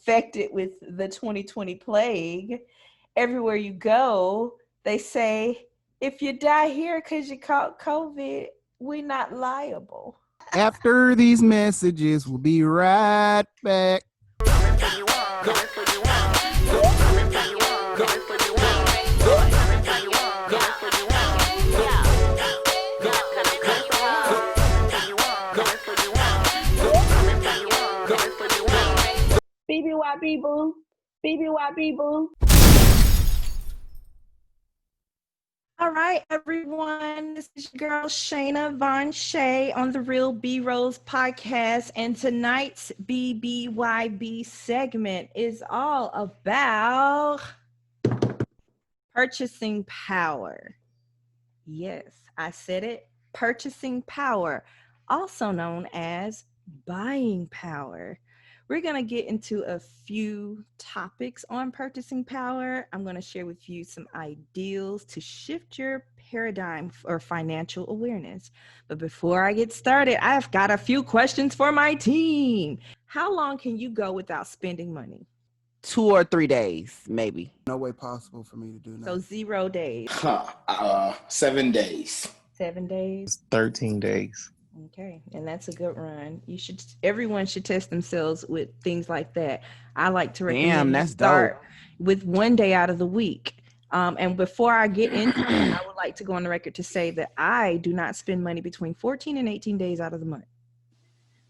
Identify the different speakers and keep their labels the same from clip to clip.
Speaker 1: infected with the 2020 plague, everywhere you go, they say, if you die here because you caught COVID, we're not liable.
Speaker 2: After these messages, we'll be right back.
Speaker 1: BBYB boo. BBYB boo. All right, everyone. This is your girl Shayna Von Shay on the Real B Rose podcast, and tonight's BBYB segment is all about purchasing power. Yes, I said it. Purchasing power, also known as buying power. We're going to get into a few topics on purchasing power. I'm going to share with you some ideals to shift your paradigm for financial awareness. But before I get started, I've got a few questions for my team. How long can you go without spending money?
Speaker 3: 2 or 3 days, maybe.
Speaker 2: No way possible for me to do that.
Speaker 1: So 0 days.
Speaker 4: 7 days.
Speaker 1: 7 days.
Speaker 5: 13 days.
Speaker 1: Okay, and that's a good run. Everyone should test themselves with things like that. I like to recommend you start with 1 day out of the week. And before I get into it, I would like to go on the record to say that I do not spend money between 14 and 18 days out of the month.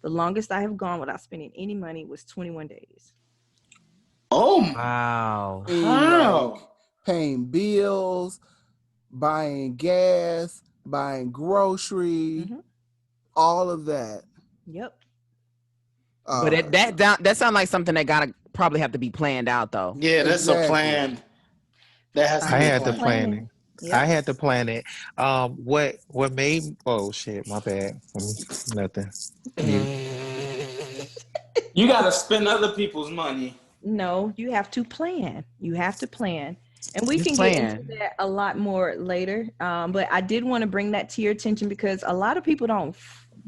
Speaker 1: The longest I have gone without spending any money was 21 days.
Speaker 4: Oh,
Speaker 3: Wow.
Speaker 4: wow.
Speaker 2: Paying bills, buying gas, buying groceries.
Speaker 1: Mm-hmm.
Speaker 2: All of that.
Speaker 1: Yep.
Speaker 3: But that sounds like something that gotta probably have to be planned out, though.
Speaker 4: Yeah, that's
Speaker 2: Exactly.
Speaker 4: a plan. That has to
Speaker 5: I
Speaker 4: be
Speaker 5: had to
Speaker 4: planned.
Speaker 5: plan it.
Speaker 1: Yep.
Speaker 5: I had to plan it. What made? Oh shit, my bad. Nothing.
Speaker 4: You got to spend other people's money.
Speaker 1: No, you have to plan. You have to plan. And we
Speaker 3: Just
Speaker 1: can
Speaker 3: plan.
Speaker 1: get into that a lot more later. But I did want to bring that to your attention because a lot of people don't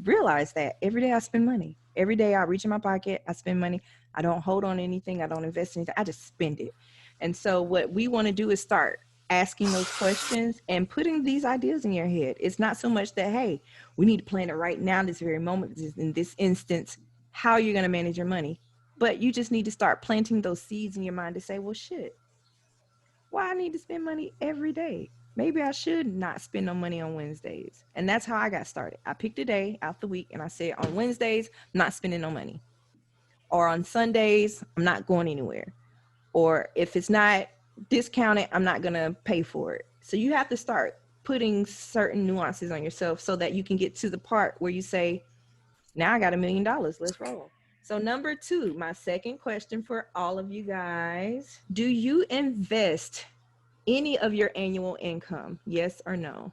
Speaker 1: realize that every day I spend money. Every day I reach in my pocket, I spend money. I don't hold on to anything. I don't invest in anything. I just spend it. And so what we want to do is start asking those questions and putting these ideas in your head. It's not so much that, hey, we need to plan it right now, this very moment, in this instance, how you're going to manage your money. But you just need to start planting those seeds in your mind to say, well, shit, why I need to spend money every day? Maybe I should not spend no money on Wednesdays. And that's how I got started. I picked a day out the week and I said, on Wednesdays, I'm not spending no money. Or on Sundays, I'm not going anywhere. Or if it's not discounted, I'm not going to pay for it. So you have to start putting certain nuances on yourself so that you can get to the part where you say, now I got $1 million, let's roll. So number 2, my second question for all of you guys, do you invest any of your annual income? Yes or no?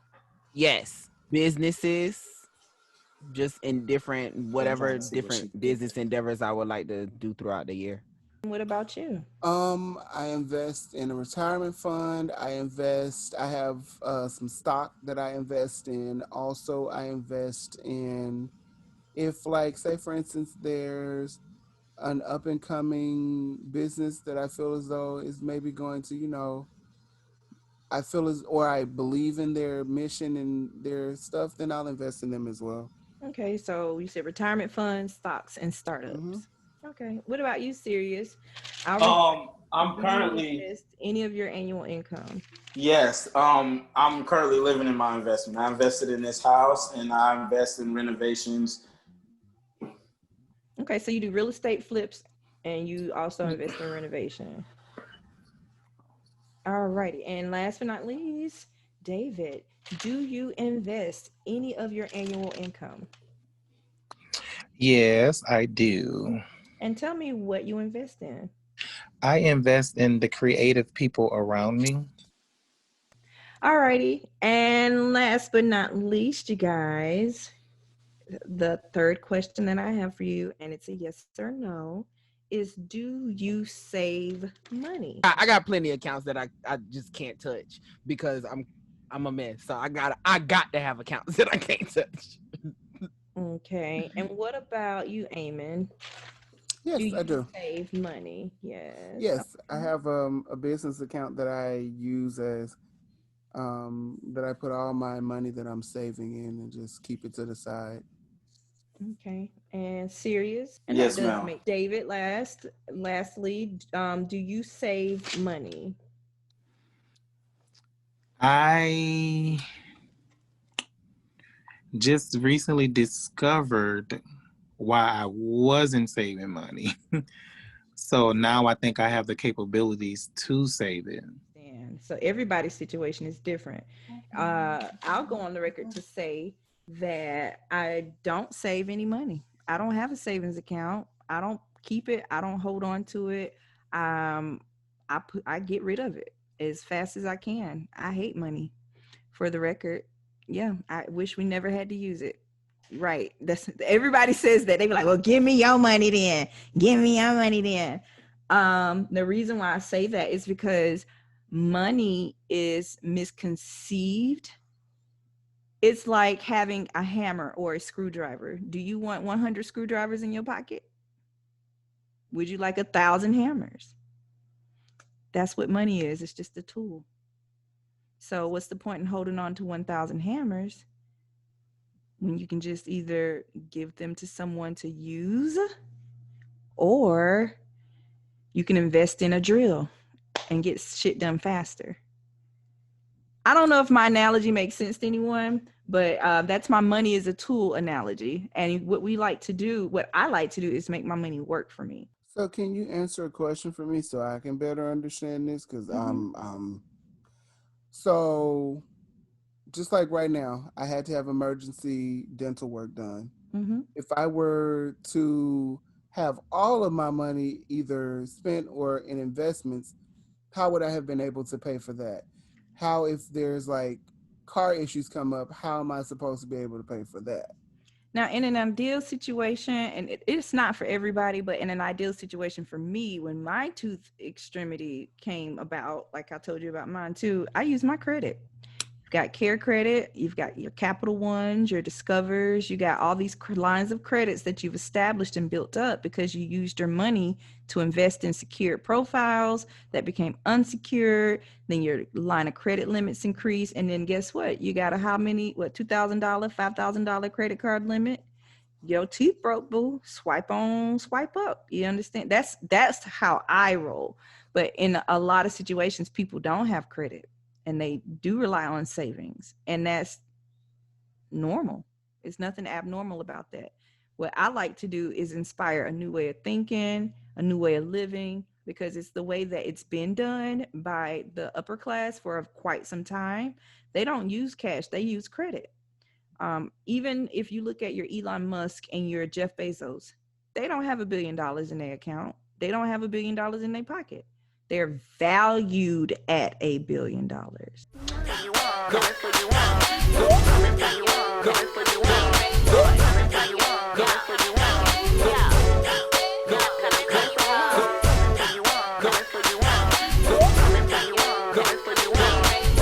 Speaker 3: Yes. Businesses, just in different business endeavors I would like to do throughout the year.
Speaker 1: What about you?
Speaker 2: I invest in a retirement fund. I have some stock that I invest in. Also, I invest in, if like, say for instance, there's an up and coming business that I feel as though is maybe going to, or I believe in their mission and their stuff, then I'll invest in them as well.
Speaker 1: Okay, so you said retirement funds, stocks, and startups. Mm-hmm. Okay, what about you, Sirius?
Speaker 4: I'm currently
Speaker 1: invest any of your annual income?
Speaker 4: Yes, I'm currently living in my investment. I invested in this house and I invest in renovations.
Speaker 1: Okay, so you do real estate flips and you also invest in renovation. All righty, and last but not least, David, do you invest any of your annual income?
Speaker 5: Yes, I do.
Speaker 1: And tell me what you invest in.
Speaker 5: I invest in the creative people around me.
Speaker 1: All righty, and last but not least, you guys, the third question that I have for you, and it's a yes or no, is do you save money?
Speaker 3: I got plenty of accounts that I just can't touch because I'm a mess. So I got to have accounts that I can't touch.
Speaker 1: Okay, and what about you, Eamon? Do
Speaker 2: Yes, I
Speaker 1: you
Speaker 2: do.
Speaker 1: save money? Yes.
Speaker 2: Yes, I have a business account that I use as that I put all my money that I'm saving in and just keep it to the side.
Speaker 1: Okay. And serious. And that
Speaker 4: Yes,
Speaker 1: does
Speaker 4: ma'am.
Speaker 1: make David last. Lastly, do you save money?
Speaker 5: I just recently discovered why I wasn't saving money. So now I think I have the capabilities to save it.
Speaker 1: And so everybody's situation is different. I'll go on the record to say that I don't save any money. I don't have a savings account. I don't keep it. I don't hold on to it. Um, I get rid of it as fast as I can. I hate money. For the record, yeah, I wish we never had to use it. Right. That's everybody says that. They be like, well, give me your money then. Give me your money then. The reason why I say that is because money is misconceived. It's like having a hammer or a screwdriver. Do you want 100 screwdrivers in your pocket? Would you like 1,000 hammers? That's what money is. It's just a tool. So what's the point in holding on to 1,000 hammers when you can just either give them to someone to use, or you can invest in a drill and get shit done faster? I don't know if my analogy makes sense to anyone, but that's my money is a tool analogy. And what we like to do, what I like to do, is make my money work for me.
Speaker 2: So can you answer a question for me so I can better understand this? Because so just like right now, I had to have emergency dental work done. If I were to have all of my money either spent or in investments, how would I have been able to pay for that? How, if there's like car issues come up, how am I supposed to be able to pay for that?
Speaker 1: Now, in an ideal situation, and it's not for everybody, but in an ideal situation for me, when my tooth extremity came about, like I told you about mine too, I used my credit. You've got Care Credit, you've got your Capital Ones, your Discovers, you got all these lines of credits that you've established and built up because you used your money to invest in secured profiles that became unsecured. Then your line of credit limits increased. And then guess what? You got a how many, what, $2,000, $5,000 credit card limit? Your teeth broke, boo. Swipe on, swipe up. You understand? That's how I roll. But in a lot of situations, people don't have credit and they do rely on savings, and that's normal. It's nothing abnormal about that. What I like to do is inspire a new way of thinking, a new way of living, because it's the way that it's been done by the upper class for quite some time. They don't use cash, they use credit. Even if you look at your Elon Musk and your Jeff Bezos, they don't have $1 billion in their account. They don't have $1 billion in their pocket. They're valued at $1 billion.